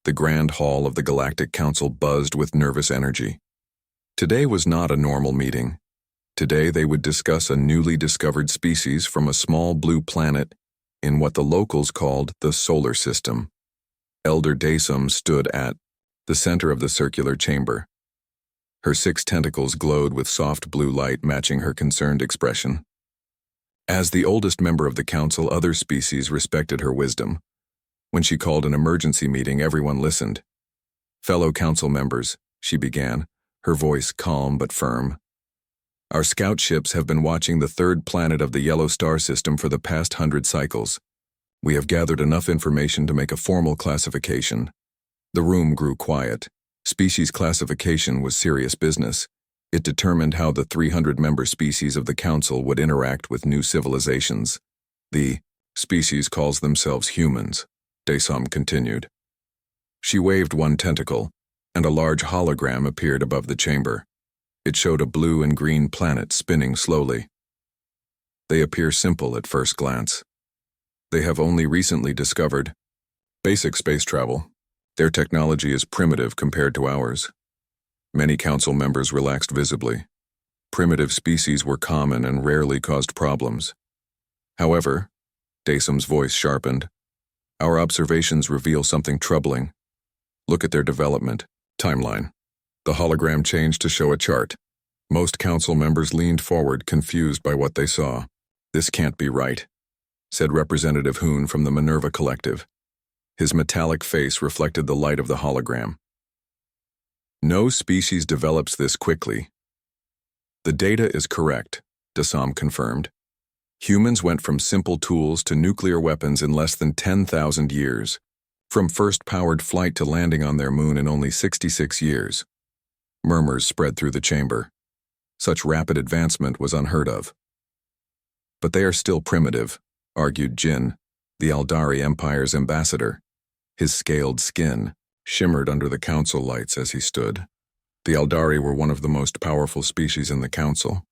The grand hall of the Galactic Council buzzed with nervous energy. Today was not a normal meeting. Today they would discuss a newly discovered species from a small blue planet in what the locals called the solar system. Elder Daysum stood at the center of the circular chamber. Her 6 tentacles glowed with soft blue light matching her concerned expression. As the oldest member of the council, other species respected her wisdom. When she called an emergency meeting, everyone listened. "Fellow council members," she began, her voice calm but firm. "Our scout ships have been watching the 3rd planet of the yellow star system for the past 100 cycles. We have gathered enough information to make a formal classification." The room grew quiet. Species classification was serious business. It determined how the 300-member species of the council would interact with new civilizations. "The species calls themselves humans," Daysum continued. She waved one tentacle, and a large hologram appeared above the chamber. It showed a blue and green planet spinning slowly. "They appear simple at first glance. They have only recently discovered basic space travel. Their technology is primitive compared to ours." Many council members relaxed visibly. Primitive species were common and rarely caused problems. However, Daysum's voice sharpened, "Our observations reveal something troubling. Look at their development timeline." The hologram changed to show a chart. Most council members leaned forward, confused by what they saw. "This can't be right," said Representative Hoon from the Minerva Collective. His metallic face reflected the light of the hologram. "No species develops this quickly." "The data is correct," Daysum confirmed. "Humans went from simple tools to nuclear weapons in less than 10,000 years, from first powered flight to landing on their moon in only 66 years. Murmurs spread through the chamber. Such rapid advancement was unheard of. "But they are still primitive," argued Jin, the Aldari Empire's ambassador. His scaled skin shimmered under the council lights as he stood. The Aldari were one of the most powerful species in the council.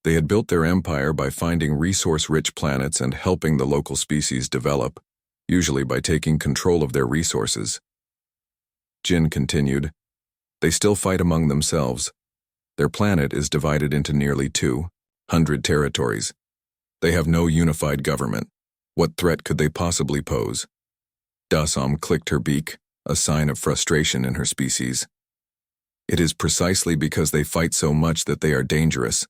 They had built their empire by finding resource-rich planets and helping the local species develop, usually by taking control of their resources. Jin continued, "They still fight among themselves. Their planet is divided into nearly 200 territories. They have no unified government. What threat could they possibly pose?" Daysum clicked her beak, a sign of frustration in her species. "It is precisely because they fight so much that they are dangerous.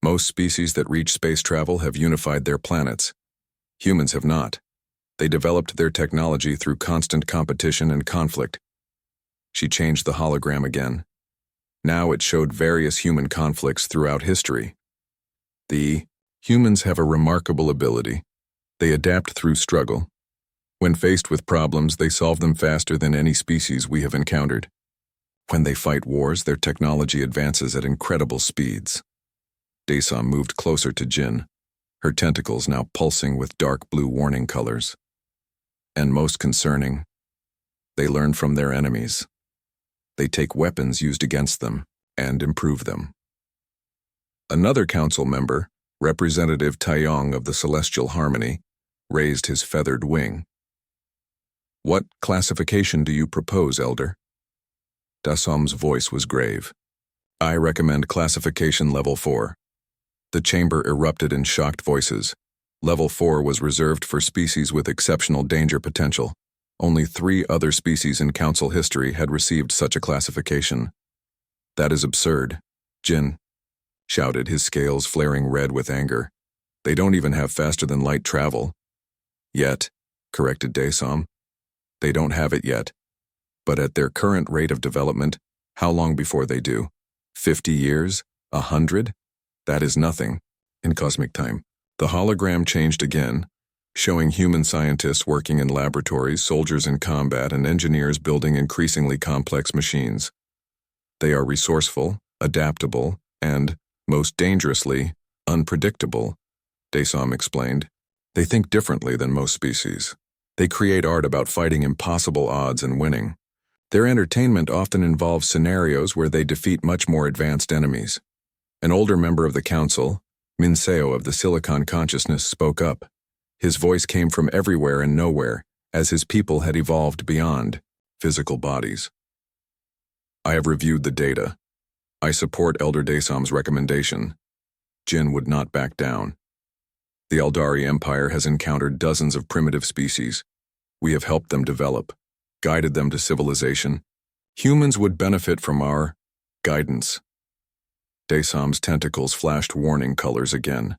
Most species that reach space travel have unified their planets. Humans have not. They developed their technology through constant competition and conflict." She changed the hologram again. Now it showed various human conflicts throughout history. "The humans have a remarkable ability. They adapt through struggle. When faced with problems, they solve them faster than any species we have encountered. When they fight wars, their technology advances at incredible speeds." Daysum moved closer to Jin, her tentacles now pulsing with dark blue warning colors. "And most concerning, they learn from their enemies. They take weapons used against them and improve them." Another council member, Representative Taeyong of the Celestial Harmony, raised his feathered wing. "What classification do you propose, Elder?" Daysum's voice was grave. "I recommend classification Level 4. The chamber erupted in shocked voices. Level 4 was reserved for species with exceptional danger potential. Only 3 other species in council history had received such a classification. "That is absurd," Jin shouted, his scales flaring red with anger. "They don't even have faster-than-light travel." "Yet," corrected Daysum. "They don't have it yet. But at their current rate of development, how long before they do? 50 years? 100? That is nothing in cosmic time." The hologram changed again, showing human scientists working in laboratories, soldiers in combat, and engineers building increasingly complex machines. "They are resourceful, adaptable, and, most dangerously, unpredictable," Daysum explained. "They think differently than most species. They create art about fighting impossible odds and winning. Their entertainment often involves scenarios where they defeat much more advanced enemies." An older member of the council, Minseo of the Silicon Consciousness, spoke up. His voice came from everywhere and nowhere, as his people had evolved beyond physical bodies. I have reviewed the data. I support Elder Dasam's recommendation. Jin would not back down. The Eldari Empire has encountered dozens of primitive species. We have helped them develop, guided them to civilization. Humans would benefit from our guidance. Dasam's tentacles flashed warning colors again.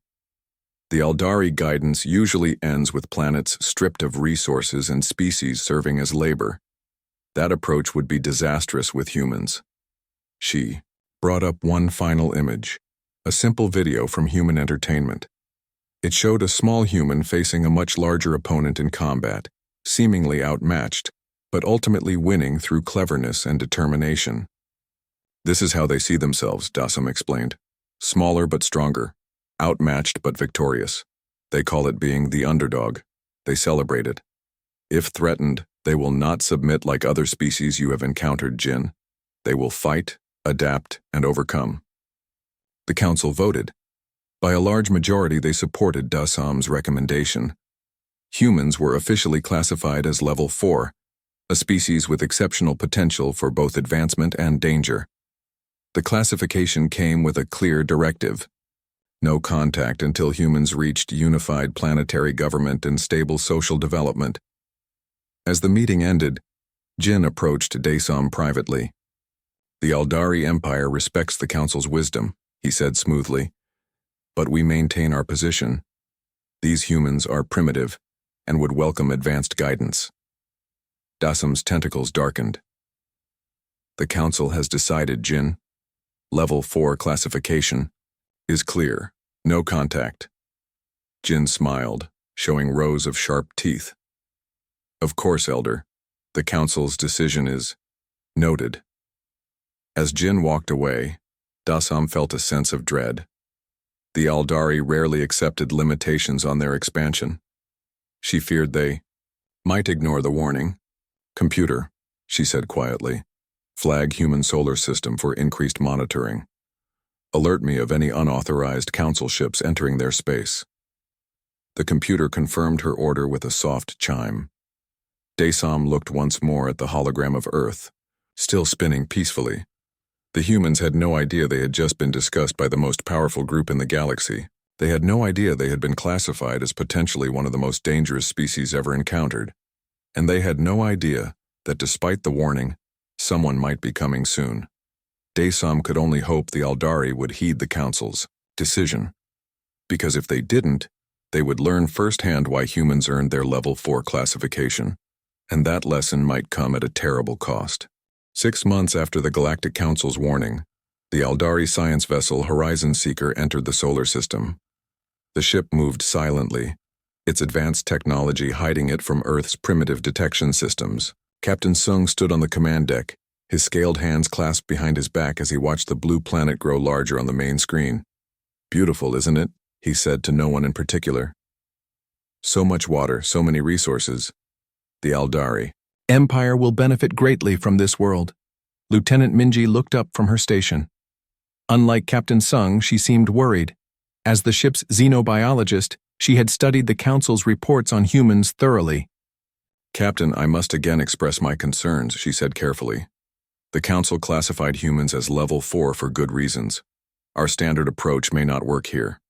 The Eldari guidance usually ends with planets stripped of resources and species serving as labor. That approach would be disastrous with humans. She brought up one final image, a simple video from Human Entertainment. It showed a small human facing a much larger opponent in combat, seemingly outmatched, but ultimately winning through cleverness and determination. This is how they see themselves, Dasam explained. Smaller but stronger, outmatched but victorious. They call it being the underdog. They celebrate it. If threatened, they will not submit like other species you have encountered, Jin. They will fight, adapt, and overcome. The council voted. By a large majority, they supported Dasam's recommendation. Humans were officially classified as Level 4, a species with exceptional potential for both advancement and danger. The classification came with a clear directive. No contact until humans reached unified planetary government and stable social development. As the meeting ended, Jin approached Dasam privately. The Eldari Empire respects the Council's wisdom, he said smoothly. But we maintain our position. These humans are primitive and would welcome advanced guidance. Dasam's tentacles darkened. The Council has decided, Jin. Level 4 classification is clear. No contact. Jin smiled, showing rows of sharp teeth. Of course, Elder. The Council's decision is noted. As Jin walked away, Dasam felt a sense of dread. The Eldari rarely accepted limitations on their expansion. She feared they might ignore the warning. Computer, she said quietly, flag human solar system for increased monitoring. Alert me of any unauthorized council ships entering their space. The computer confirmed her order with a soft chime. Dasam looked once more at the hologram of Earth, still spinning peacefully. The humans had no idea they had just been discussed by the most powerful group in the galaxy. They had no idea they had been classified as potentially one of the most dangerous species ever encountered. And they had no idea that despite the warning, someone might be coming soon. Dasam could only hope the Eldari would heed the Council's decision. Because if they didn't, they would learn firsthand why humans earned their Level 4 classification. And that lesson might come at a terrible cost. 6 months after the Galactic Council's warning, the Eldari science vessel Horizon Seeker entered the solar system. The ship moved silently, its advanced technology hiding it from Earth's primitive detection systems. Captain Sung stood on the command deck, his scaled hands clasped behind his back as he watched the blue planet grow larger on the main screen. Beautiful, isn't it? He said to no one in particular. So much water, so many resources. The Eldari Empire will benefit greatly from this world. Lieutenant Minji looked up from her station. Unlike Captain Sung, she seemed worried. As the ship's xenobiologist, she had studied the Council's reports on humans thoroughly. Captain, I must again express my concerns, she said carefully. The Council classified humans as Level 4 for good reasons. Our standard approach may not work here.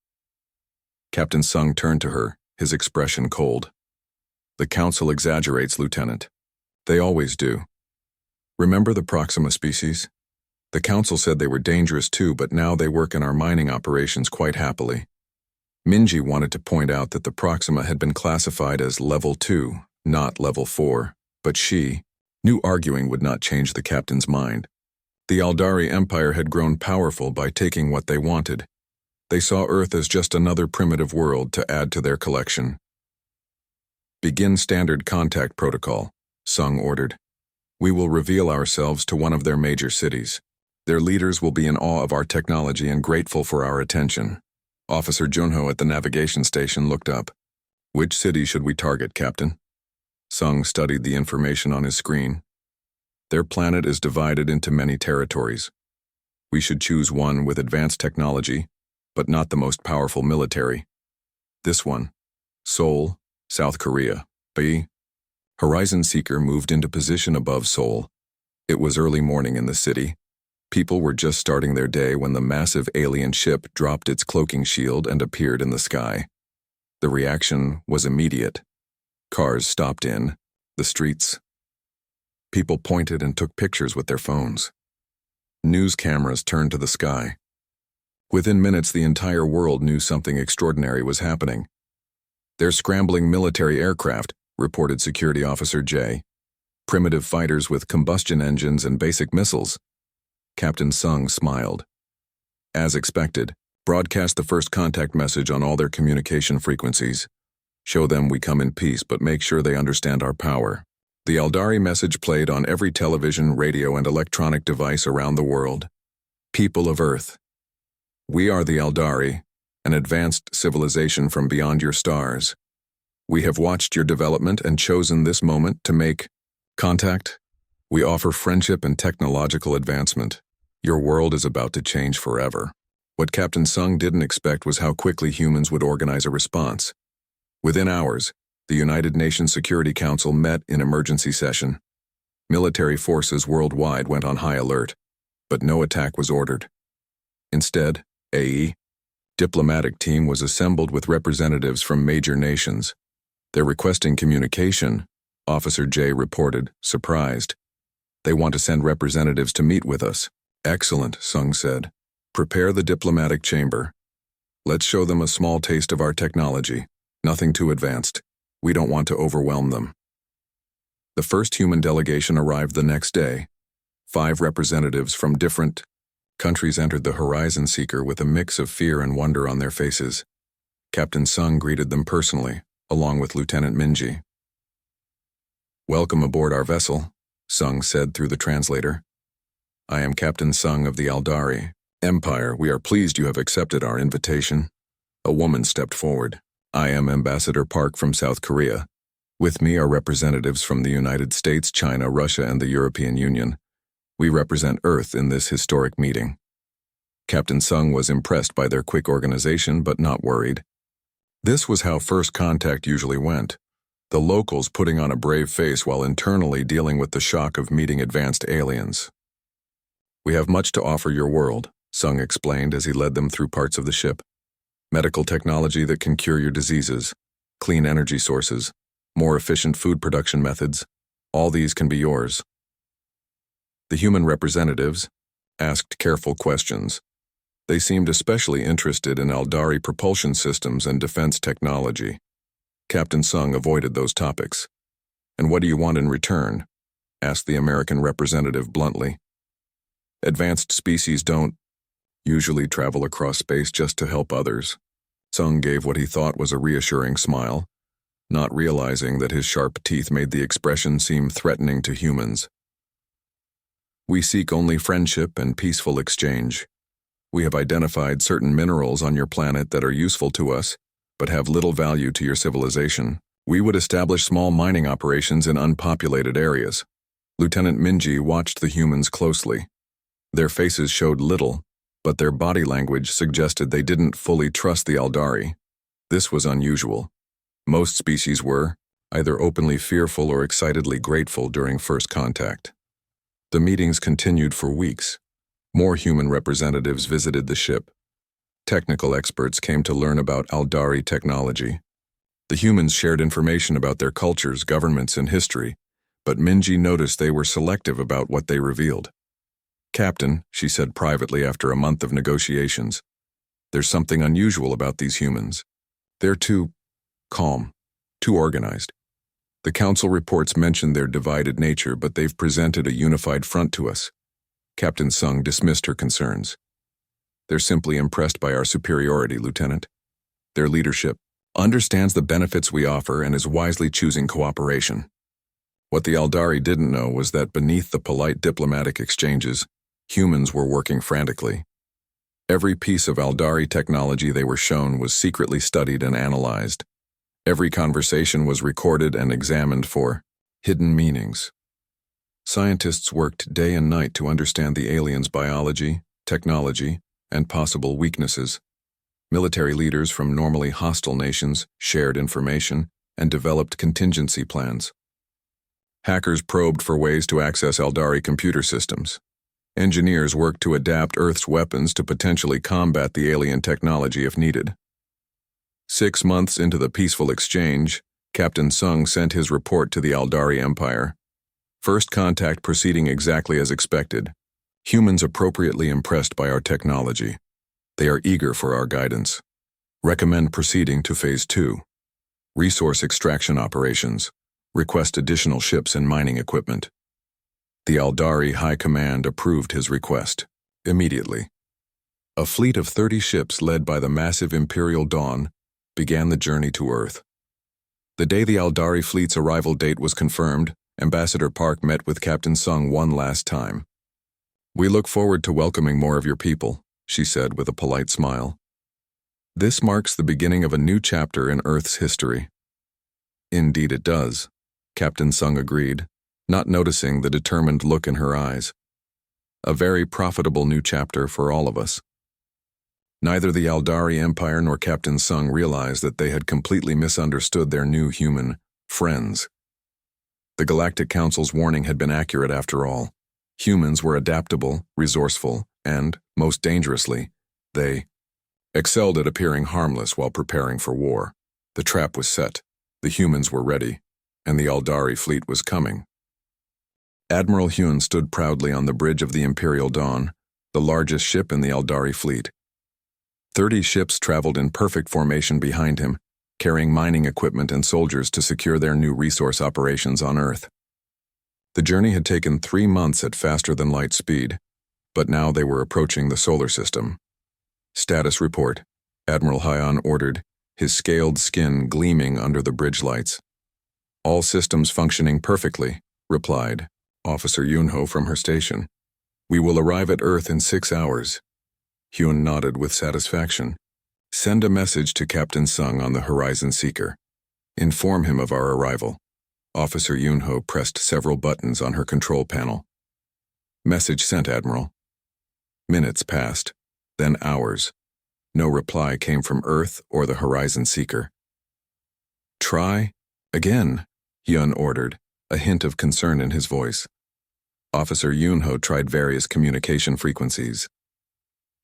Captain Sung turned to her, his expression cold. The Council exaggerates, Lieutenant. They always do. Remember the Proxima species? The Council said they were dangerous too, but now they work in our mining operations quite happily. Minji wanted to point out that the Proxima had been classified as Level 2, not Level 4, but she knew arguing would not change the captain's mind. The Eldari Empire had grown powerful by taking what they wanted. They saw Earth as just another primitive world to add to their collection. Begin standard contact protocol, Sung ordered. We will reveal ourselves to one of their major cities. Their leaders will be in awe of our technology and grateful for our attention. Officer Junho at the navigation station looked up. Which city should we target, Captain? Sung studied the information on his screen. Their planet is divided into many territories. We should choose one with advanced technology, but not the most powerful military. This one, Seoul, South Korea. B. Horizon Seeker moved into position above Seoul. It was early morning in the city. People were just starting their day when the massive alien ship dropped its cloaking shield and appeared in the sky. The reaction was immediate. Cars stopped in the streets. People pointed and took pictures with their phones. News cameras turned to the sky. Within minutes, the entire world knew something extraordinary was happening. "They're scrambling military aircraft," reported Security Officer J. "Primitive fighters with combustion engines and basic missiles." Captain Sung smiled. "As expected, broadcast the first contact message on all their communication frequencies. Show them we come in peace, but make sure they understand our power." The Aldari message played on every television, radio, and electronic device around the world. "People of Earth, we are the Aldari, an advanced civilization from beyond your stars. We have watched your development and chosen this moment to make contact. We offer friendship and technological advancement. Your world is about to change forever." What Captain Sung didn't expect was how quickly humans would organize a response. Within hours, the United Nations Security Council met in emergency session. Military forces worldwide went on high alert, but no attack was ordered. Instead, a diplomatic team was assembled with representatives from major nations. "They're requesting communication," Officer J reported, surprised. "They want to send representatives to meet with us." "Excellent," Sung said. "Prepare the diplomatic chamber. Let's show them a small taste of our technology. Nothing too advanced. We don't want to overwhelm them." The first human delegation arrived the next day. 5 representatives from different countries entered the Horizon Seeker with a mix of fear and wonder on their faces. Captain Sung greeted them personally, along with Lieutenant Minji. "Welcome aboard our vessel," Sung said through the translator. "I am Captain Sung of the Aldari Empire. We are pleased you have accepted our invitation." A woman stepped forward. "I am Ambassador Park from South Korea. With me are representatives from the United States, China, Russia, and the European Union. We represent Earth in this historic meeting." Captain Sung was impressed by their quick organization, but not worried. This was how first contact usually went. The locals putting on a brave face while internally dealing with the shock of meeting advanced aliens. "We have much to offer your world," Sung explained as he led them through parts of the ship. "Medical technology that can cure your diseases, clean energy sources, more efficient food production methods, all these can be yours." The human representatives asked careful questions. They seemed especially interested in Aldari propulsion systems and defense technology. Captain Sung avoided those topics. "And what do you want in return?" asked the American representative bluntly. "Advanced species don't usually travel across space just to help others." Sung gave what he thought was a reassuring smile, not realizing that his sharp teeth made the expression seem threatening to humans. "We seek only friendship and peaceful exchange. We have identified certain minerals on your planet that are useful to us, but have little value to your civilization. We would establish small mining operations in unpopulated areas." Lieutenant Minji watched the humans closely. Their faces showed little, but their body language suggested they didn't fully trust the Aldari. This was unusual. Most species were either openly fearful or excitedly grateful during first contact. The meetings continued for weeks. More human representatives visited the ship. Technical experts came to learn about Aldari technology. The humans shared information about their cultures, governments, and history, but Minji noticed they were selective about what they revealed. "Captain," she said privately after a month of negotiations, "there's something unusual about these humans. They're too calm, too organized. The council reports mention their divided nature, but they've presented a unified front to us." Captain Sung dismissed her concerns. "They're simply impressed by our superiority, Lieutenant. Their leadership understands the benefits we offer and is wisely choosing cooperation." What the Aldari didn't know was that beneath the polite diplomatic exchanges, humans were working frantically. Every piece of Aldari technology they were shown was secretly studied and analyzed. Every conversation was recorded and examined for hidden meanings. Scientists worked day and night to understand the aliens' biology, technology, and possible weaknesses. Military leaders from normally hostile nations shared information and developed contingency plans. Hackers probed for ways to access Eldari computer systems. Engineers worked to adapt Earth's weapons to potentially combat the alien technology if needed. 6 months into the peaceful exchange, Captain Sung sent his report to the Eldari Empire. First contact proceeding exactly as expected. Humans appropriately impressed by our technology. They are eager for our guidance. Recommend proceeding to Phase 2. Resource extraction operations. Request additional ships and mining equipment. The Eldari High Command approved his request immediately. A fleet of 30 ships led by the massive Imperial Dawn began the journey to Earth. The day the Eldari fleet's arrival date was confirmed, Ambassador Park met with Captain Sung one last time. "We look forward to welcoming more of your people," she said with a polite smile. "This marks the beginning of a new chapter in Earth's history." "Indeed it does," Captain Sung agreed, not noticing the determined look in her eyes. "A very profitable new chapter for all of us." Neither the Eldari Empire nor Captain Sung realized that they had completely misunderstood their new human friends. The Galactic Council's warning had been accurate after all. Humans were adaptable, resourceful, and, most dangerously, they excelled at appearing harmless while preparing for war. The trap was set, the humans were ready, and the Eldari fleet was coming. Admiral Hyun stood proudly on the bridge of the Imperial Dawn, the largest ship in the Eldari fleet. 30 ships traveled in perfect formation behind him, carrying mining equipment and soldiers to secure their new resource operations on Earth. The journey had taken 3 months at faster-than-light speed, but now they were approaching the solar system. "Status report," Admiral Hyun ordered, his scaled skin gleaming under the bridge lights. "All systems functioning perfectly," replied Officer Yunho from her station. "We will arrive at Earth in 6 hours." Hyun nodded with satisfaction. "Send a message to Captain Sung on the Horizon Seeker. Inform him of our arrival." Officer Yunho pressed several buttons on her control panel. "Message sent, Admiral." Minutes passed, then hours. No reply came from Earth or the Horizon Seeker. "Try again," Hyun ordered, a hint of concern in his voice. Officer Yunho tried various communication frequencies.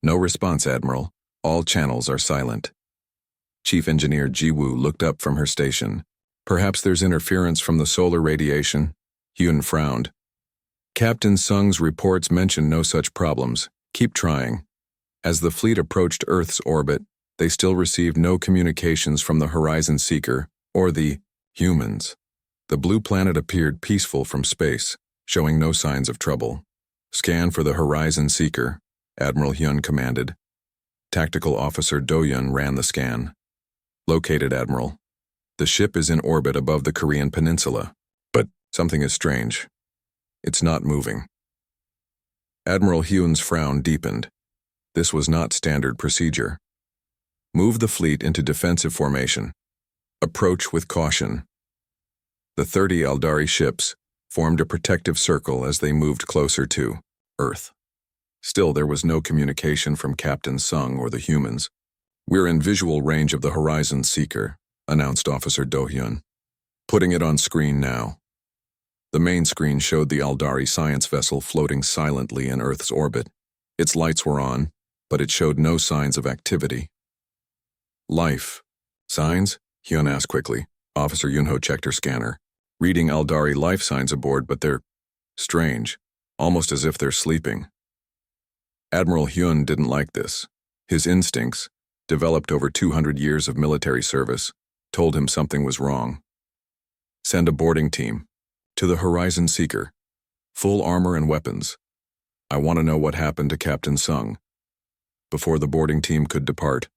"No response, Admiral. All channels are silent." Chief Engineer Jiwoo looked up from her station. "Perhaps there's interference from the solar radiation?" Hyun frowned. "Captain Sung's reports mention no such problems. Keep trying." As the fleet approached Earth's orbit, they still received no communications from the Horizon Seeker or the humans. The blue planet appeared peaceful from space, showing no signs of trouble. "Scan for the Horizon Seeker," Admiral Hyun commanded. Tactical Officer Do-Yun ran the scan. "Located, Admiral. The ship is in orbit above the Korean peninsula, but something is strange. It's not moving." Admiral Hyun's frown deepened. This was not standard procedure. "Move the fleet into defensive formation. Approach with caution." The 30 Eldari ships formed a protective circle as they moved closer to Earth. Still, there was no communication from Captain Sung or the humans. "We're in visual range of the Horizon Seeker," announced Officer Do-Hyun. "Putting it on screen now." The main screen showed the Eldari science vessel floating silently in Earth's orbit. Its lights were on, but it showed no signs of activity. "Life. Signs?" Hyun asked quickly. Officer Yunho checked her scanner. "Reading Eldari life signs aboard, but they're strange, almost as if they're sleeping." Admiral Hyun didn't like this. His instincts, developed over 200 years of military service, told him something was wrong. "Send a boarding team. To the Horizon Seeker. Full armor and weapons. I want to know what happened to Captain Sung." Before the boarding team could depart,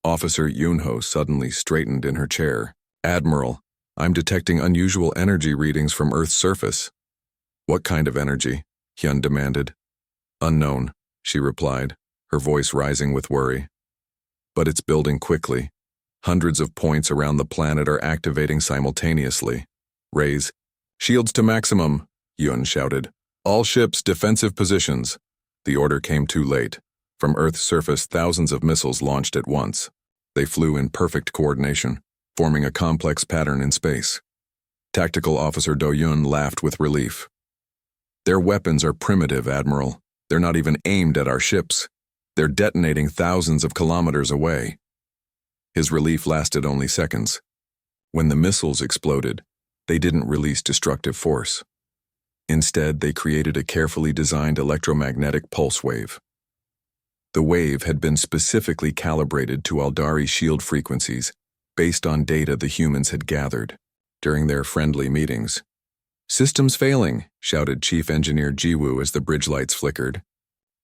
Officer Yunho suddenly straightened in her chair. "Admiral, I'm detecting unusual energy readings from Earth's surface." "What kind of energy?" Hyun demanded. "Unknown," she replied, her voice rising with worry. "But it's building quickly. Hundreds of points around the planet are activating simultaneously." "Raise shields to maximum," Hyun shouted. "All ships, defensive positions." The order came too late. From Earth's surface, thousands of missiles launched at once. They flew in perfect coordination, forming a complex pattern in space. Tactical Officer Do-yun laughed with relief. Their weapons are primitive, Admiral. They're not even aimed at our ships. They're detonating thousands of kilometers away. His relief lasted only seconds. When the missiles exploded, they didn't release destructive force. Instead, they created a carefully designed electromagnetic pulse wave. The wave had been specifically calibrated to Aldari shield frequencies based on data the humans had gathered during their friendly meetings. "Systems failing," shouted Chief Engineer Jiwoo as the bridge lights flickered.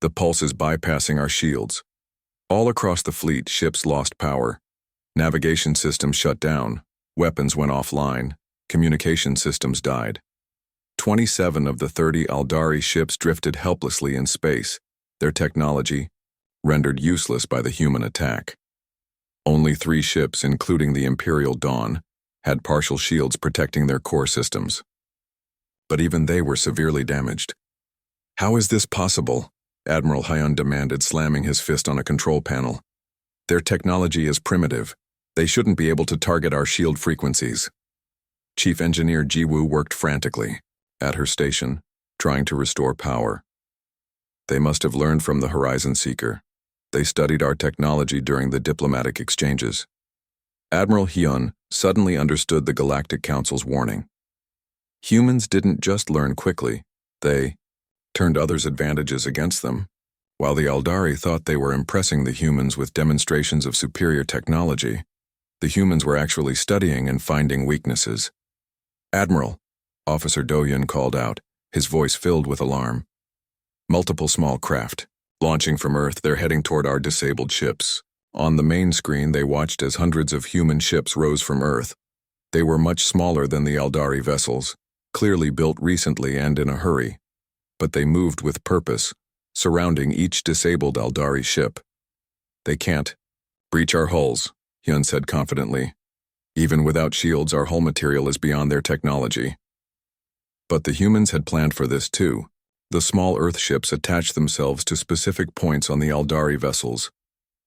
"The pulse is bypassing our shields." All across the fleet, ships lost power. Navigation systems shut down, weapons went offline, communication systems died. 27 of the 30 Aldari ships drifted helplessly in space, their technology rendered useless by the human attack. Only 3 ships, including the Imperial Dawn, had partial shields protecting their core systems. But even they were severely damaged. "How is this possible?" Admiral Hyun demanded, slamming his fist on a control panel. "Their technology is primitive. They shouldn't be able to target our shield frequencies." Chief Engineer Jiwoo worked frantically at her station, trying to restore power. "They must have learned from the Horizon Seeker. They studied our technology during the diplomatic exchanges." Admiral Hyun suddenly understood the Galactic Council's warning. Humans didn't just learn quickly, they turned others' advantages against them. While the Aldari thought they were impressing the humans with demonstrations of superior technology, the humans were actually studying and finding weaknesses. "Admiral," Officer Do-yun called out, his voice filled with alarm. "Multiple small craft. Launching from Earth, they're heading toward our disabled ships." On the main screen, they watched as hundreds of human ships rose from Earth. They were much smaller than the Aldari vessels, clearly built recently and in a hurry. But they moved with purpose, surrounding each disabled Aldari ship. "They can't breach our hulls," Hyun said confidently. "Even without shields, our hull material is beyond their technology." But the humans had planned for this too. The small Earth ships attached themselves to specific points on the Aldari vessels,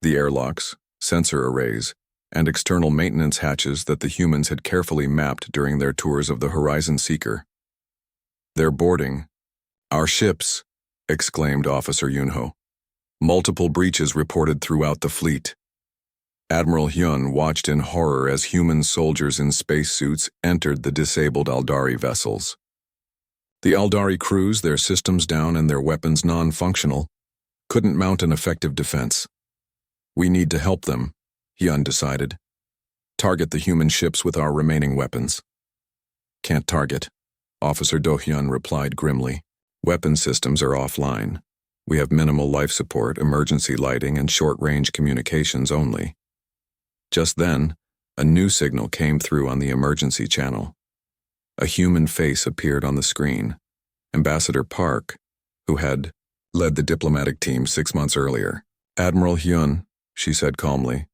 the airlocks, sensor arrays, and external maintenance hatches that the humans had carefully mapped during their tours of the Horizon Seeker. "They're boarding our ships," exclaimed Officer Yunho. Multiple breaches reported throughout the fleet. Admiral Hyun watched in horror as human soldiers in spacesuits entered the disabled Aldari vessels. The Aldari crews, their systems down and their weapons non-functional, couldn't mount an effective defense. "We need to help them," Hyun decided. "Target the human ships with our remaining weapons." "Can't target," Officer Do-hyun replied grimly. "Weapon systems are offline. We have minimal life support, emergency lighting, and short-range communications only." Just then, a new signal came through on the emergency channel. A human face appeared on the screen. Ambassador Park, who had led the diplomatic team 6 months earlier. "Admiral Hyun," she said calmly,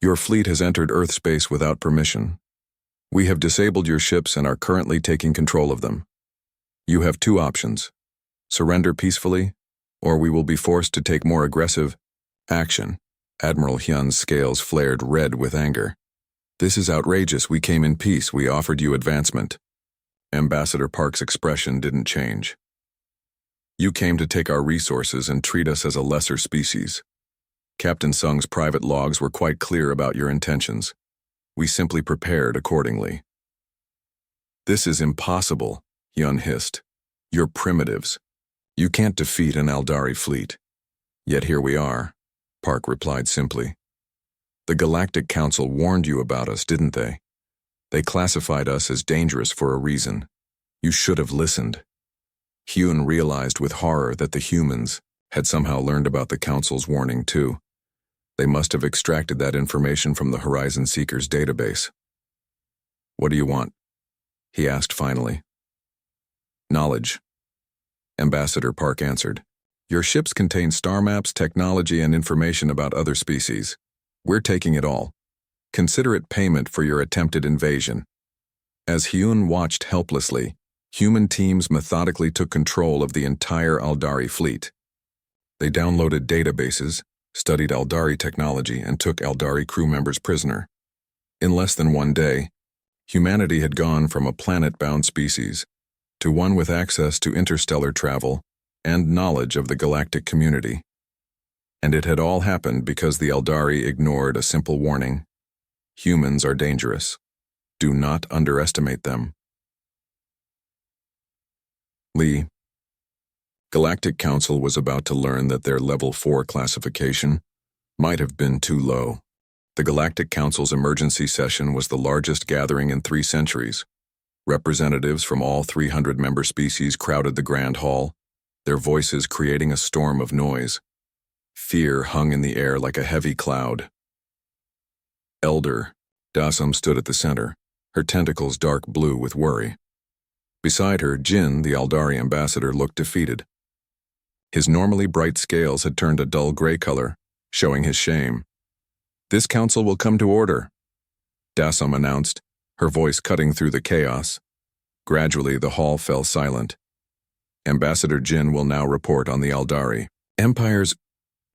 "your fleet has entered Earth space without permission. We have disabled your ships and are currently taking control of them. You have 2 options. Surrender peacefully, or we will be forced to take more aggressive action." Admiral Hyun's scales flared red with anger. "This is outrageous. We came in peace. We offered you advancement." Ambassador Park's expression didn't change. "You came to take our resources and treat us as a lesser species. Captain Sung's private logs were quite clear about your intentions. We simply prepared accordingly." "This is impossible," Hyun hissed. "You're primitives. You can't defeat an Aldari fleet." "Yet here we are," Park replied simply. "The Galactic Council warned you about us, didn't they? They classified us as dangerous for a reason. You should have listened." Hyun realized with horror that the humans had somehow learned about the Council's warning too. They must have extracted that information from the Horizon Seeker's database. "What do you want?" he asked finally. "Knowledge," Ambassador Park answered. "Your ships contain star maps, technology, and information about other species. We're taking it all. Consider it payment for your attempted invasion." As Hyun watched helplessly, human teams methodically took control of the entire Aldari fleet. They downloaded databases, studied Aldari technology, and took Aldari crew members prisoner. In less than 1 day, Humanity had gone from a planet-bound species to one with access to interstellar travel and knowledge of the galactic community. And it had all happened because the Eldari ignored a simple warning. Humans are dangerous. Do not underestimate them. Lee. Galactic Council was about to learn that their Level 4 classification might have been too low. The Galactic Council's emergency session was the largest gathering in 3 centuries. Representatives from all 300 member species crowded the Grand Hall, their voices creating a storm of noise. Fear hung in the air like a heavy cloud. Elder Dasam stood at the center, her tentacles dark blue with worry. Beside her, Jin, the Eldari ambassador, looked defeated. His normally bright scales had turned a dull gray color, showing his shame. "This council will come to order," Dasam announced, her voice cutting through the chaos. Gradually, the hall fell silent. "Ambassador Jin will now report on the Eldari Empire's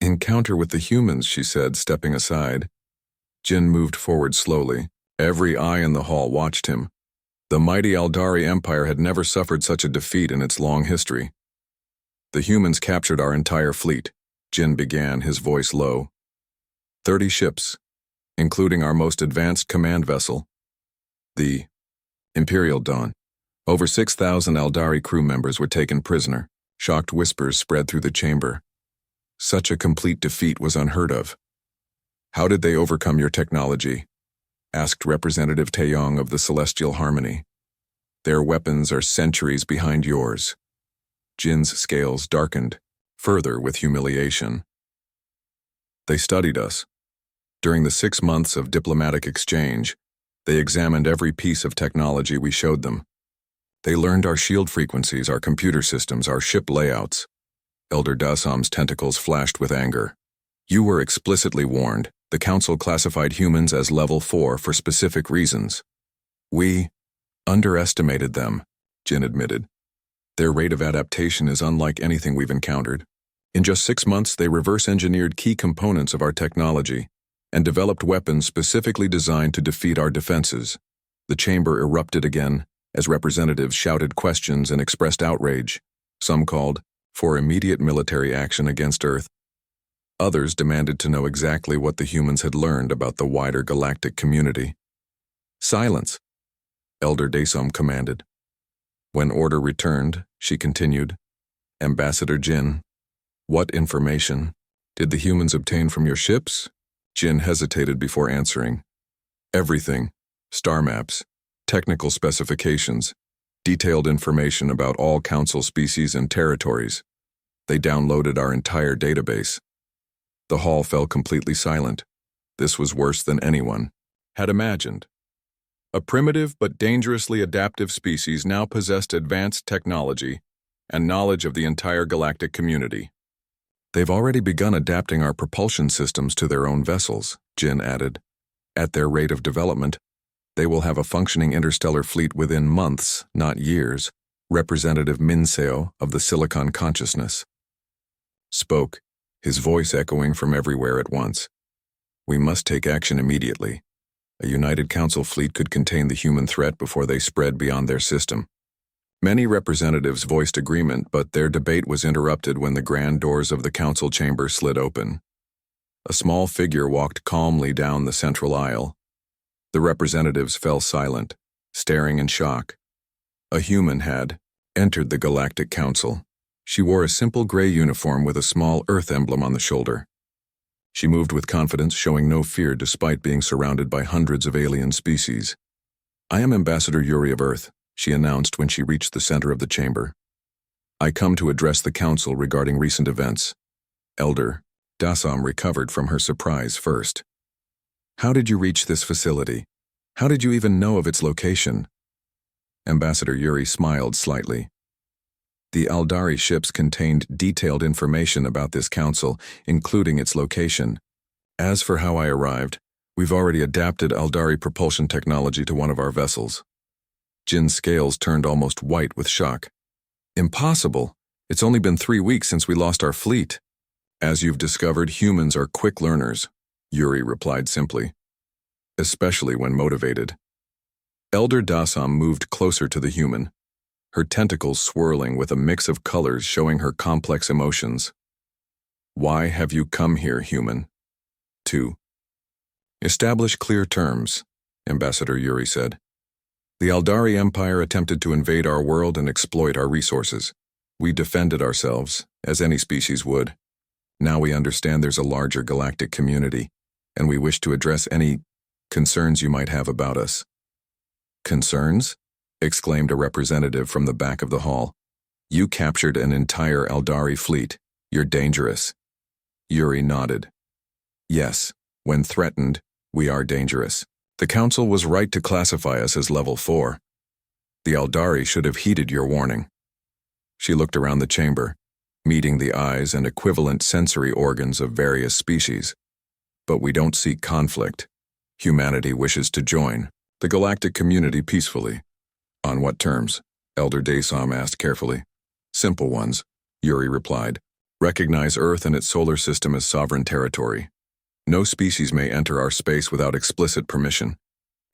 encounter with the humans," she said, stepping aside. Jin moved forward slowly. Every eye in the hall watched him. The mighty Eldari Empire had never suffered such a defeat in its long history. "The humans captured our entire fleet," Jin began, his voice low. 30 ships, including our most advanced command vessel, the Imperial Dawn. Over 6,000 Eldari crew members were taken prisoner. Shocked whispers spread through the chamber. Such a complete defeat was unheard of. "How did they overcome your technology?" asked Representative Taeyong of the Celestial Harmony. "Their weapons are centuries behind yours." Jin's scales darkened, further with humiliation. "They studied us. During the 6 months of diplomatic exchange, they examined every piece of technology we showed them. They learned our shield frequencies, our computer systems, our ship layouts." Elder Dasam's tentacles flashed with anger. "You were explicitly warned. The Council classified humans as Level 4 for specific reasons." "We underestimated them," Jin admitted. "Their rate of adaptation is unlike anything we've encountered. In just 6 months, they reverse-engineered key components of our technology and developed weapons specifically designed to defeat our defenses." The chamber erupted again as representatives shouted questions and expressed outrage. Some called for immediate military action against Earth. Others demanded to know exactly what the humans had learned about the wider galactic community. "Silence," Elder Dasam commanded. When order returned, she continued, "Ambassador Jin, what information did the humans obtain from your ships?" Jin hesitated before answering. "Everything. Star maps, technical specifications, detailed information about all Council species and territories. They downloaded our entire database." The hall fell completely silent. This was worse than anyone had imagined. A primitive but dangerously adaptive species now possessed advanced technology and knowledge of the entire galactic community. "They've already begun adapting our propulsion systems to their own vessels," Jin added. "At their rate of development, they will have a functioning interstellar fleet within months, not years," Representative Minseo of the Silicon Consciousness spoke, his voice echoing from everywhere at once. "We must take action immediately. A united Council fleet could contain the human threat before they spread beyond their system." Many representatives voiced agreement, but their debate was interrupted when the grand doors of the Council chamber slid open. A small figure walked calmly down the central aisle. The representatives fell silent, staring in shock. A human had entered the Galactic Council. She wore a simple gray uniform with a small Earth emblem on the shoulder. She moved with confidence, showing no fear despite being surrounded by hundreds of alien species. "I am Ambassador Yuri of Earth," she announced when she reached the center of the chamber. "I come to address the Council regarding recent events." Elder Dasam recovered from her surprise first. "How did you reach this facility? How did you even know of its location?" Ambassador Yuri smiled slightly. "The Eldari ships contained detailed information about this council, including its location. As for how I arrived, we've already adapted Eldari propulsion technology to one of our vessels." Jin's scales turned almost white with shock. "Impossible! It's only been 3 weeks since we lost our fleet." "As you've discovered, humans are quick learners," Yuri replied simply. "Especially when motivated." Elder Dasam moved closer to the human, her tentacles swirling with a mix of colors showing her complex emotions. Why have you come here, human? 2. Establish clear terms, Ambassador Yuri said. The Aldari Empire attempted to invade our world and exploit our resources. We defended ourselves, as any species would. Now we understand there's a larger galactic community, and we wish to address any concerns you might have about us. Concerns? Exclaimed a representative from the back of the hall. You captured an entire Aldari fleet. You're dangerous. Yuri nodded. Yes, when threatened, we are dangerous. The Council was right to classify us as Level 4. The Aldari should have heeded your warning. She looked around the chamber, meeting the eyes and equivalent sensory organs of various species. But we don't seek conflict. Humanity wishes to join the galactic community peacefully. On what terms? Elder Dasam asked carefully. Simple ones, Yuri replied. Recognize Earth and its solar system as sovereign territory. No species may enter our space without explicit permission.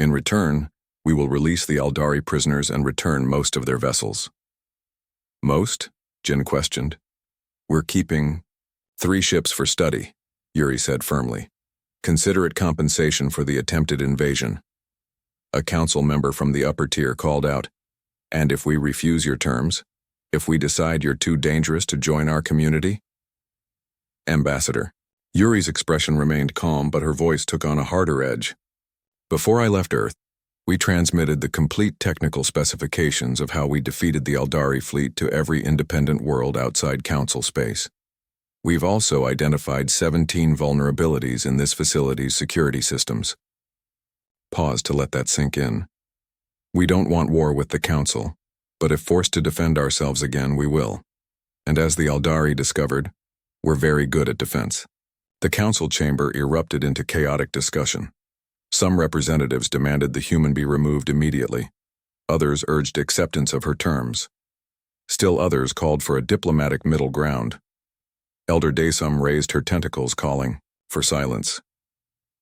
In return, we will release the Aldari prisoners and return most of their vessels. Most? Jin questioned. We're keeping 3 ships for study, Yuri said firmly. Consider it compensation for the attempted invasion. A council member from the upper tier called out, and if we refuse your terms, if we decide you're too dangerous to join our community? Ambassador. Yuri's expression remained calm, but her voice took on a harder edge. Before I left Earth, we transmitted the complete technical specifications of how we defeated the Aldari fleet to every independent world outside Council space. We've also identified 17 vulnerabilities in this facility's security systems. Pause to let that sink in. We don't want war with the Council, but if forced to defend ourselves again, we will. And as the Aldari discovered, we're very good at defense. The Council chamber erupted into chaotic discussion. Some representatives demanded the human be removed immediately. Others urged acceptance of her terms. Still others called for a diplomatic middle ground. Elder Dasam raised her tentacles, calling for silence.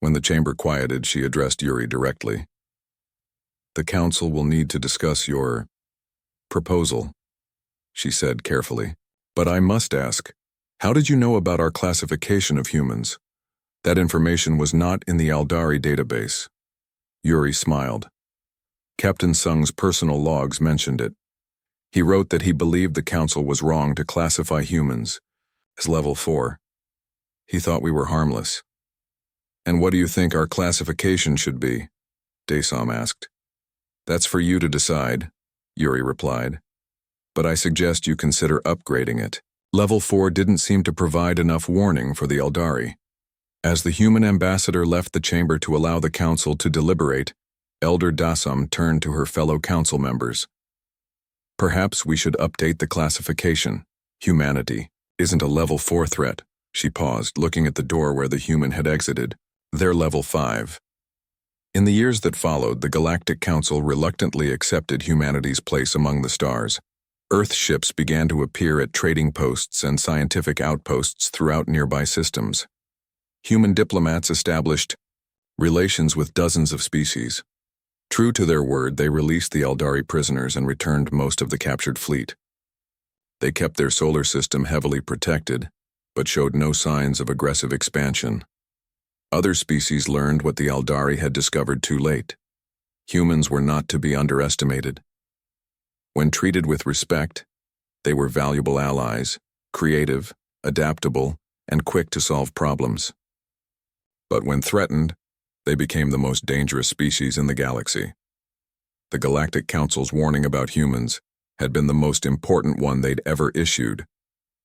When the chamber quieted, she addressed Yuri directly. The Council will need to discuss your proposal, she said carefully. But I must ask, how did you know about our classification of humans? That information was not in the Aldari database. Yuri smiled. Captain Sung's personal logs mentioned it. He wrote that he believed the Council was wrong to classify humans as Level 4. He thought we were harmless. And what do you think our classification should be? Dasam asked. That's for you to decide, Yuri replied. But I suggest you consider upgrading it. Level 4 didn't seem to provide enough warning for the Aldari. As the human ambassador left the chamber to allow the Council to deliberate, Elder Dasam turned to her fellow council members. Perhaps we should update the classification. Humanity isn't a Level 4 threat. She paused, looking at the door where the human had exited. They're Level 5. In the years that followed, the Galactic Council reluctantly accepted humanity's place among the stars. Earth ships began to appear at trading posts and scientific outposts throughout nearby systems. Human diplomats established relations with dozens of species. True to their word, they released the Aldari prisoners and returned most of the captured fleet. They kept their solar system heavily protected, but showed no signs of aggressive expansion. Other species learned what the Aldari had discovered too late. Humans were not to be underestimated. When treated with respect, they were valuable allies, creative, adaptable, and quick to solve problems. But when threatened, they became the most dangerous species in the galaxy. The Galactic Council's warning about humans had been the most important one they'd ever issued,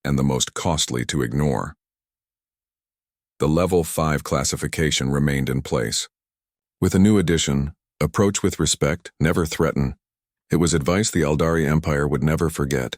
and the most costly to ignore. The Level 5 classification remained in place. With a new addition, approach with respect, never threaten, it was advice the Aldari Empire would never forget.